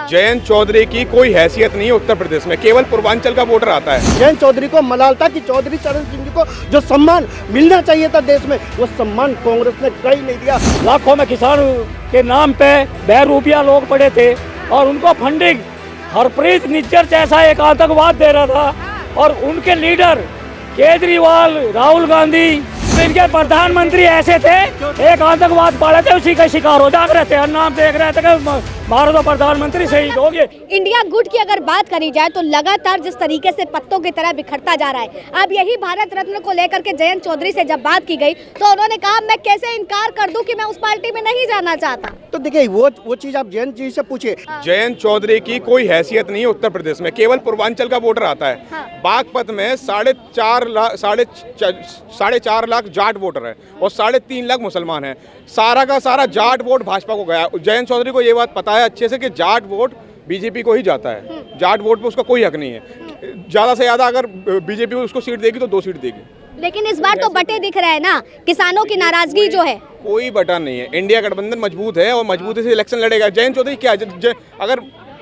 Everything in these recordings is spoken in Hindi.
जयंत चौधरी की कोई हैसियत नहीं है उत्तर प्रदेश में, केवल पूर्वांचल का वोटर आता है। जयंत चौधरी को मलाल था कि चौधरी चरण सिंह जी को जो सम्मान मिलना चाहिए था देश में, वो सम्मान कांग्रेस ने कहीं नहीं दिया। लाखों में किसान के नाम पे बहरूपिया लोग पड़े थे और उनको फंडिंग हरप्रीत निज्जर जैसा एक आतंकवाद दे रहा था और उनके लीडर केजरीवाल, राहुल गांधी, इनके प्रधानमंत्री ऐसे थे, एक आतंकवाद पड़े थे, उसी का शिकार हो जाते रहते हैं। नाम देख रहे थे कि मारो तो प्रधानमंत्री शहीद हो गए। इंडिया गुट की अगर बात करी जाए तो लगातार जिस तरीके से पत्तों की तरह बिखरता जा रहा है, अब यही भारत रत्न को लेकर के जयंत चौधरी से जब बात की गई तो उन्होंने कहा मैं कैसे इनकार कर दूं कि मैं उस पार्टी में नहीं जाना चाहता। तो देखिए वो चीज आप जयंत जी से पूछिए। जयंत चौधरी की कोई हैसियत नहीं है उत्तर प्रदेश में, केवल पूर्वांचल का वोटर आता है। बागपत में 4.5 लाख जाट वोटर है और 3.5 लाख मुसलमान हैं। सारा का सारा जाट वोट भाजपा को गया। जयंत चौधरी को ये बात पता है अच्छे से कि जाट वोट बीजेपी को ही जाता है, जाट वोट पे उसका कोई हक नहीं है। ज़्यादा से ज़्यादा अगर बीजेपी उसको सीट देगी तो 2 सीट देगी। लेकिन इस बार तो बटे दिख रहे हैं ना, किसानों की नाराजगी जो है। कोई बटा नहीं है, इंडिया गठबंधन मजबूत है और मजबूती से इलेक्शन लड़ेगा। जयंत चौधरी क्या अगर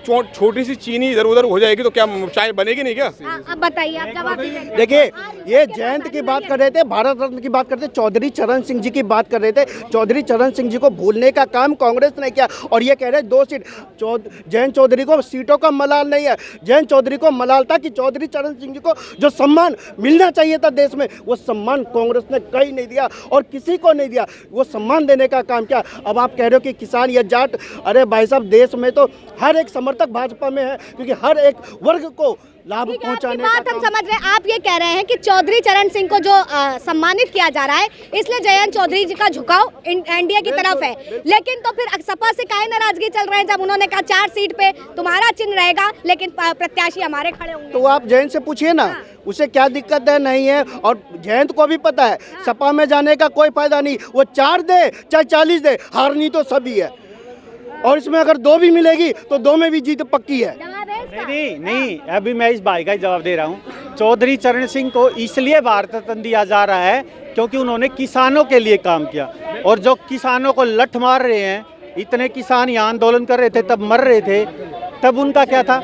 छोटी सी चीनी इधर उधर हो जाएगी तो क्या चाय बनेगी नहीं क्या? अब बताइए, आप जवाब दीजिए। देखिए ये जयंत की बात कर रहे थे, भारत रत्न की बात करते, चौधरी चरण सिंह जी की बात कर रहे थे। चौधरी चरण सिंह जी को भूलने का काम कांग्रेस ने किया और ये कह रहे 2 सीट। जयंत चौधरी को सीटों का मलाल नहीं है, जयंत चौधरी को मलाल था कि चौधरी चरण सिंह जी को जो सम्मान मिलना चाहिए था देश में, वो सम्मान कांग्रेस ने कहीं नहीं दिया और किसी को नहीं दिया। वो सम्मान देने का काम क्या? अब आप कह रहे हो कि किसान या जाट, अरे भाई साहब देश में तो हर एक समर्थक भाजपा में है, क्योंकि हर एक वर्ग को लाभ पहुंचाने का बात हम समझ रहे हैं। आप ये कह रहे हैं कि चौधरी चरण सिंह को जो सम्मानित किया जा रहा है, इसलिए जयंत चौधरी जी का झुकाव एनडीए की तरफ है। लेकिन तो फिर सपा से काहे नाराजगी चल रहे हैं जब उन्होंने कहा 4 सीट पे तुम्हारा चिन्ह रहेगा लेकिन प्रत्याशी हमारे खड़े होंगे? तो आप जयंत से पूछिए ना, उसे क्या दिक्कत है नहीं है। और जयंत को भी पता है सपा में जाने का कोई फायदा नहीं, वो 4 दे चाहे 40 दे, हारनी तो सभी है और इसमें अगर 2 भी मिलेगी तो 2 में भी जीत पक्की है। नहीं, अभी मैं इस भाई का ही जवाब दे रहा हूँ। चौधरी चरण सिंह को इसलिए भारत रत्न दिया जा रहा है क्योंकि उन्होंने किसानों के लिए काम किया और जो किसानों को लठ मार रहे हैं, इतने किसान यहाँ आंदोलन कर रहे थे, तब मर रहे थे, तब उनका क्या था?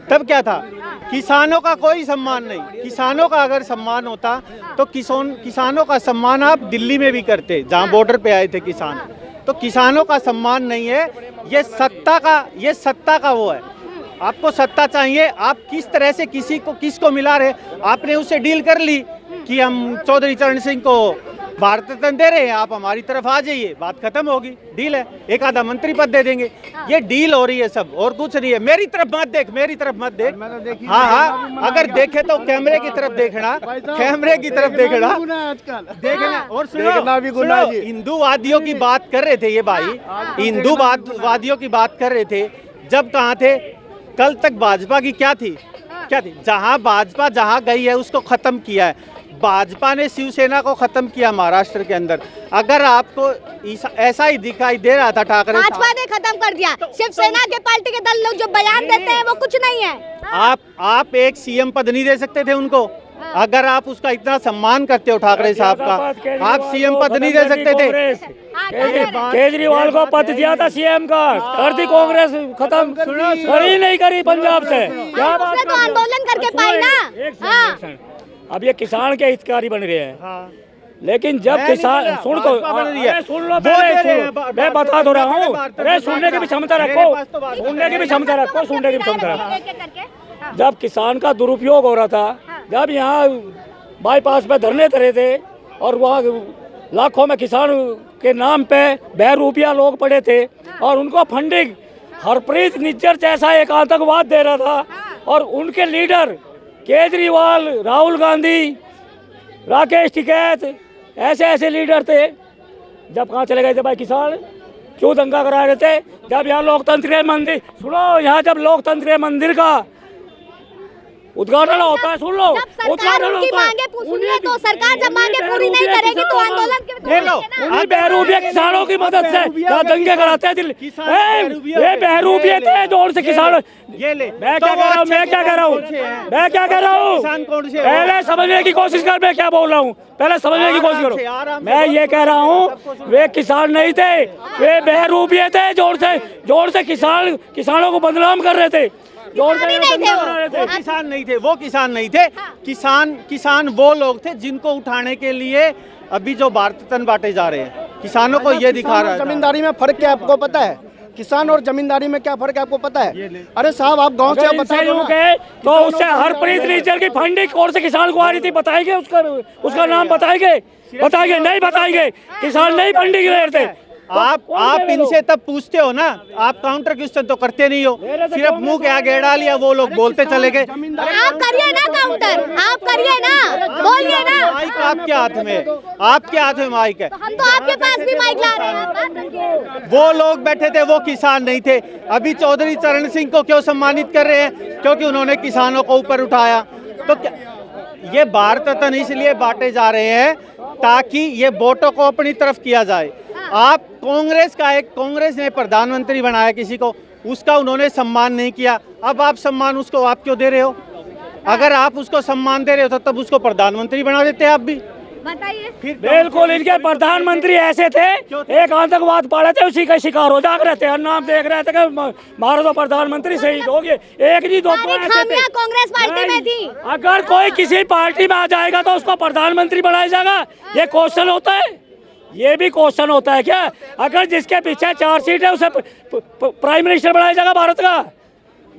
तब क्या था? किसानों का कोई सम्मान नहीं। किसानों का अगर सम्मान होता तो किसानों का सम्मान आप दिल्ली में भी करते, जहाँ बॉर्डर पे आए थे किसान। तो किसानों का सम्मान नहीं है, ये सत्ता का वो है। आपको सत्ता चाहिए, आप किस तरह से किसको मिला रहे? आपने उससे डील कर ली कि हम चौधरी चरण सिंह को भारत रत्न दे रहे हैं, आप हमारी तरफ आ जाइए, बात खत्म होगी। डील है, एक आधा मंत्री पद दे देंगे। ये डील हो रही है सब, और कुछ नहीं है। मेरी तरफ मत देख। हाँ, अगर देखे तो कैमरे की तरफ देखना, देखना। और सुनो, हिंदूवादियों की बात कर रहे थे ये भाई, हिंदूवादियों की बात कर रहे थे। जब कहाँ थे? कल तक भाजपा की क्या थी? जहाँ भाजपा जहाँ गई है उसको खत्म किया है। भाजपा ने शिवसेना को खत्म किया महाराष्ट्र के अंदर। अगर आपको ऐसा ही दिखाई दे रहा था ठाकरे, भाजपा ने खत्म कर दिया। शिवसेना के पार्टी के दल लोग जो बयान देते हैं वो कुछ नहीं है। आप एक सीएम पद नहीं दे सकते थे उनको? अगर आप उसका इतना सम्मान करते हो ठाकरे साहब का, आप सीएम पद नहीं दे सकते थे? केजरीवाल को पद दिया था सीएम का, कर दी कांग्रेस खत्म, करी नहीं करी पंजाब से। क्या बात? तो आंदोलन करके पाई ना। अब ये किसान के हितकारी बन रहे हैं। लेकिन जब किसान सुन लो पहले, मैं बता दो रहा हूँ। अरे सुनने की भी क्षमता रखो, सुनने की भी क्षमता रखो। जब किसान का दुरुपयोग हो रहा था, जब यहाँ बाईपास पे धरने धरे थे और वहाँ लाखों में किसान के नाम पे बहरूपिया लोग पड़े थे और उनको फंडिंग हरप्रीत निज्जर जैसा एक आतंकवाद दे रहा था और उनके लीडर केजरीवाल, राहुल गांधी, राकेश टिकैत, ऐसे लीडर थे। जब कहाँ चले गए थे भाई किसान? क्यों दंगा करा रहे थे? जब यहाँ लोकतंत्र मंदिर, सुनो, यहाँ जब लोकतंत्र मंदिर का उद्घाटन होता है, सुन लो, जब सरकार उद्घाटन उनकी होता है। मांगे सुनिए तो सरकार जब मांगे पूरी नहीं करेगी तो आंदोलन ले लो। उन्हीं बहरूपिया किसानों की मदद से यहाँ दंगे कराते हैं दिल्ली। किसान ए, बहरूपिया ये बहरूपिये थे जोर से किसान। ये ले मैं तो क्या वो कह रहा हूँ, अच्छे मैं क्या कह रहा हूँ, किसान कौन से हैं? मैं क्या कह रहा हूँ, किसान कौन से हैं? पहले समझने की कोशिश कर, मैं क्या बोल रहा हूँ, पहले समझने की कोशिश आराम से करो। मैं ये कह रहा हूँ वे किसान नहीं थे, वे बहरूपिये थे, जोर से किसानों को बदनाम कर रहे थे, जोर से किसान ही नहीं थे वो। बदनाम कर रहे थे। वो किसान नहीं थे, वो किसान नहीं थे। किसान वो लोग थे जिनको उठाने के लिए अभी जो भारत रत्न बांटे जा रहे हैं, किसानों को ये दिखा रहा है। जमींदारी में फर्क क्या है आपको पता है? किसान और जमींदारी में क्या फर्क है आपको पता है? अरे साहब आप गांव से अगर बता इनसे दो यूं ना। कहे तो उससे हरप्रीत लीचर की फंडिंग कौन से किसान को आ रही थी बताएंगे, उसका नाम बताएंगे नहीं बताएंगे, किसान नहीं फंडिंग ले रहे थे। आप इनसे तब पूछते हो ना, आप काउंटर क्वेश्चन तो करते नहीं हो, सिर्फ मुंह के आगे अड़ा लिया, वो लोग बोलते चले गए। आप करिए ना काउंटर, आप करिए ना, बोलिए ना। माइक आपके हाथ में, आपके हाथ में माइक है। तो हम तो आपके पास भी माइक ला रहे हैं, बात रखिए। वो लोग बैठे थे, वो किसान नहीं थे। अभी चौधरी चरण सिंह को क्यों सम्मानित कर रहे हैं? क्योंकि उन्होंने किसानों को ऊपर उठाया। तो क्या ये भारत रत्न इसलिए बांटे जा रहे हैं ताकि ये वोटों को अपनी तरफ किया जाए। आप कांग्रेस ने प्रधानमंत्री बनाया किसी को, उसका उन्होंने सम्मान नहीं किया। अब आप सम्मान उसको आप क्यों दे रहे हो? अगर आप उसको सम्मान दे रहे हो तो तब उसको प्रधानमंत्री बना देते आप भी। बताइए। फिर बिल्कुल, इनके प्रधानमंत्री ऐसे थे, एक आतंकवाद पड़े थे, उसी का शिकार हो जाग रहे थे, और नाम देख रहे थे कि मारो तो प्रधानमंत्री शहीद हो गए। एक नहीं दो सारी ऐसे खामियां थे। कांग्रेस पार्टी में नहीं, थी। अगर कोई किसी पार्टी में आ जाएगा तो उसको प्रधानमंत्री बनाया जाएगा, ये क्वेश्चन होता है? ये भी क्वेश्चन होता है क्या? अगर जिसके पीछे 4 सीट है उसे प्राइम मिनिस्टर बनाया जाएगा भारत का?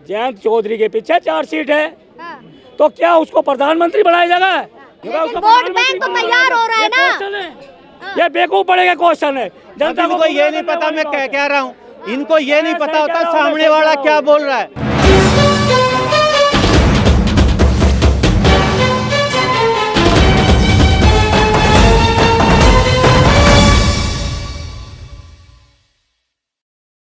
जयंत चौधरी के पीछे 4 सीट है, तो क्या उसको प्रधानमंत्री बनाया जाएगा? वोट बैंक तो तैयार हो रहा है ना। ये बेवकूफ पड़ेगा क्वेश्चन है। जनता इनको ये नहीं पता मैं क्या कह रहा हूँ, इनको ये नहीं पता होता सामने वाला क्या बोल रहा है।